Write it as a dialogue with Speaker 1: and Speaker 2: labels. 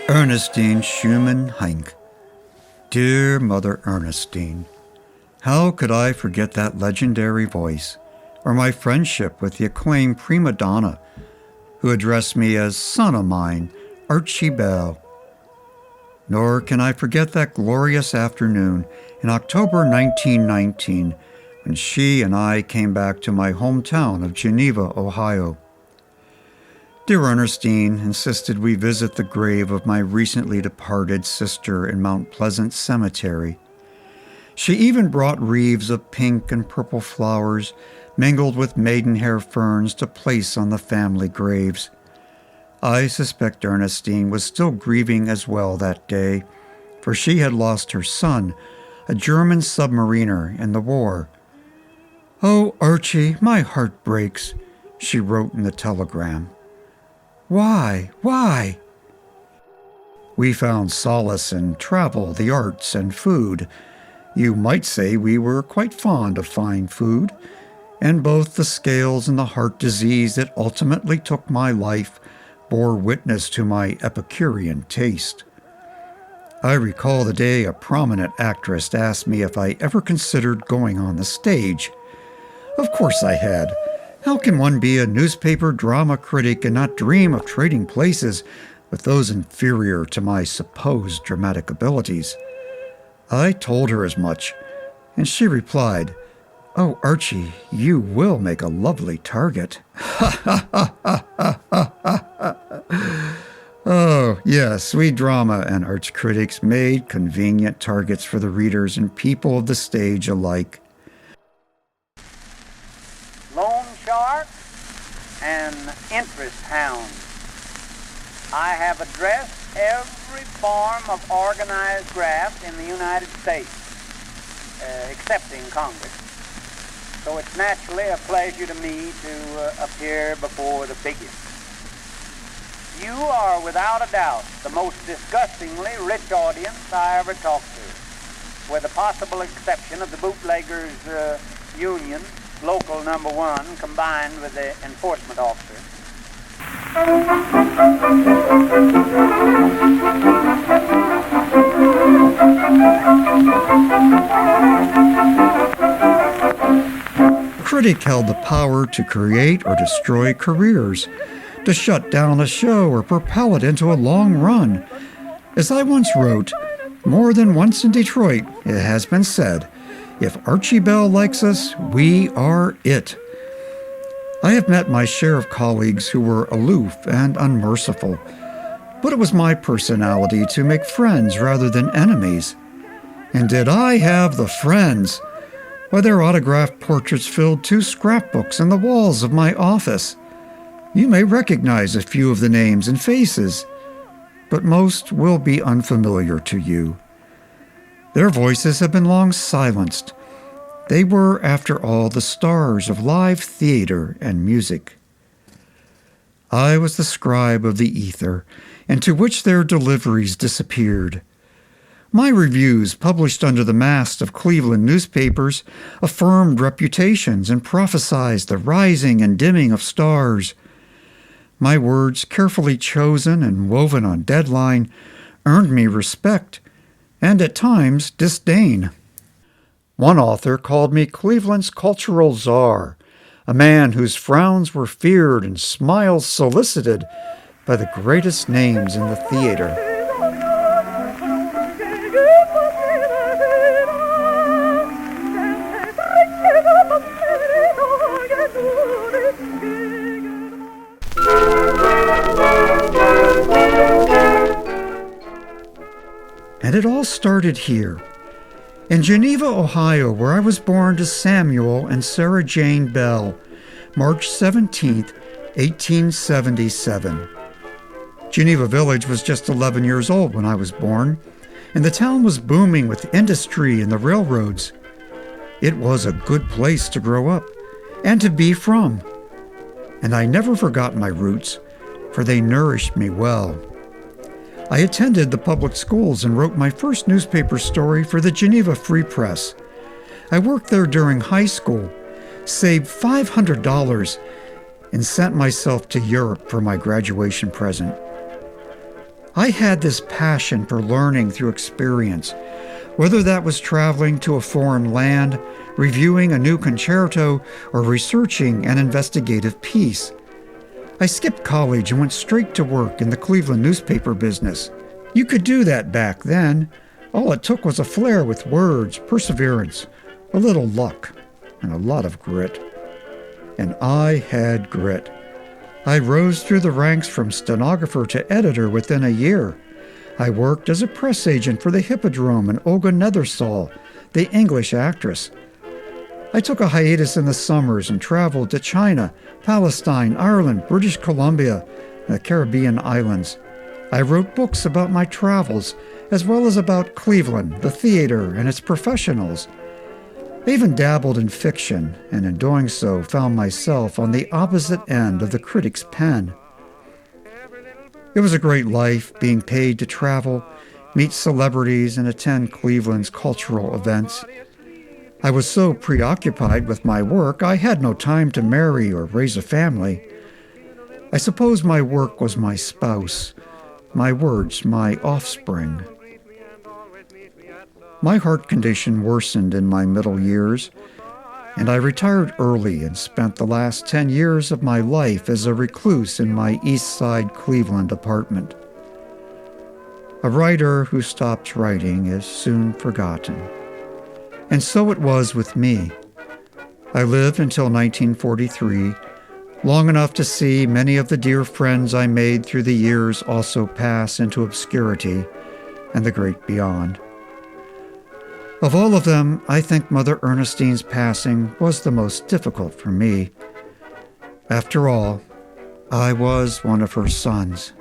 Speaker 1: Ernestine Schumann Heink. Dear Mother Ernestine, how could I forget that legendary voice, or my friendship with the acclaimed prima donna who addressed me as son of mine, Archie Bell. Nor can I forget that glorious afternoon in October 1919 when she and I came back to my hometown of Geneva, Ohio. Dear Ernestine insisted we visit the grave of my recently departed sister in Mount Pleasant Cemetery. She even brought wreaths of pink and purple flowers mingled with maidenhair ferns to place on the family graves. I suspect Ernestine was still grieving as well that day, for she had lost her son, a German submariner, in the war. "Oh, Archie, my heart breaks," she wrote in the telegram. "Why? Why?" We found solace in travel, the arts, and food. You might say we were quite fond of fine food, and both the scales and the heart disease that ultimately took my life bore witness to my Epicurean taste. I recall the day a prominent actress asked me if I ever considered going on the stage. Of course I had. How can one be a newspaper drama critic and not dream of trading places with those inferior to my supposed dramatic abilities? I told her as much, and she replied, "Oh, Archie, you will make a lovely target." Oh, yes, we drama and arts critics made convenient targets for the readers and people of the stage alike.
Speaker 2: Loan shark and interest hound. I have addressed every form of organized graft in the United States, excepting Congress. So it's naturally a pleasure to me to appear before the biggest. You are without a doubt the most disgustingly rich audience I ever talked to, with the possible exception of the Bootleggers Union, local number 1, combined with the enforcement officer.
Speaker 1: A critic held the power to create or destroy careers, to shut down a show or propel it into a long run. As I once wrote, more than once in Detroit, it has been said, if Archie Bell likes us, we are it. I have met my share of colleagues who were aloof and unmerciful, but it was my personality to make friends rather than enemies. And did I have the friends? Why, their autographed portraits filled 2 scrapbooks in the walls of my office. You may recognize a few of the names and faces, but most will be unfamiliar to you. Their voices have been long silenced. They were, after all, the stars of live theater and music. I was the scribe of the ether, into which their deliveries disappeared. My reviews, published under the mast of Cleveland newspapers, affirmed reputations and prophesied the rising and dimming of stars. My words, carefully chosen and woven on deadline, earned me respect and, at times, disdain. One author called me Cleveland's cultural czar, a man whose frowns were feared and smiles solicited by the greatest names in the theater. And it all started here, in Geneva, Ohio, where I was born to Samuel and Sarah Jane Bell, March 17, 1877. Geneva Village was just 11 years old when I was born, and the town was booming with industry and the railroads. It was a good place to grow up and to be from, and I never forgot my roots, for they nourished me well. I attended the public schools and wrote my first newspaper story for the Geneva Free Press. I worked there during high school, saved $500, and sent myself to Europe for my graduation present. I had this passion for learning through experience, whether that was traveling to a foreign land, reviewing a new concerto, or researching an investigative piece. I skipped college and went straight to work in the Cleveland newspaper business. You could do that back then. All it took was a flair with words, perseverance, a little luck, and a lot of grit. And I had grit. I rose through the ranks from stenographer to editor within a year. I worked as a press agent for the Hippodrome and Olga Nethersall, the English actress. I took a hiatus in the summers and traveled to China, Palestine, Ireland, British Columbia, and the Caribbean islands. I wrote books about my travels, as well as about Cleveland, the theater, and its professionals. I even dabbled in fiction, and in doing so found myself on the opposite end of the critic's pen. It was a great life, being paid to travel, meet celebrities, and attend Cleveland's cultural events. I was so preoccupied with my work, I had no time to marry or raise a family. I suppose my work was my spouse, my words, my offspring. My heart condition worsened in my middle years, and I retired early and spent the last 10 years of my life as a recluse in my East Side Cleveland apartment. A writer who stops writing is soon forgotten. And so it was with me. I lived until 1943, long enough to see many of the dear friends I made through the years also pass into obscurity and the great beyond. Of all of them, I think Mother Ernestine's passing was the most difficult for me. After all, I was one of her sons.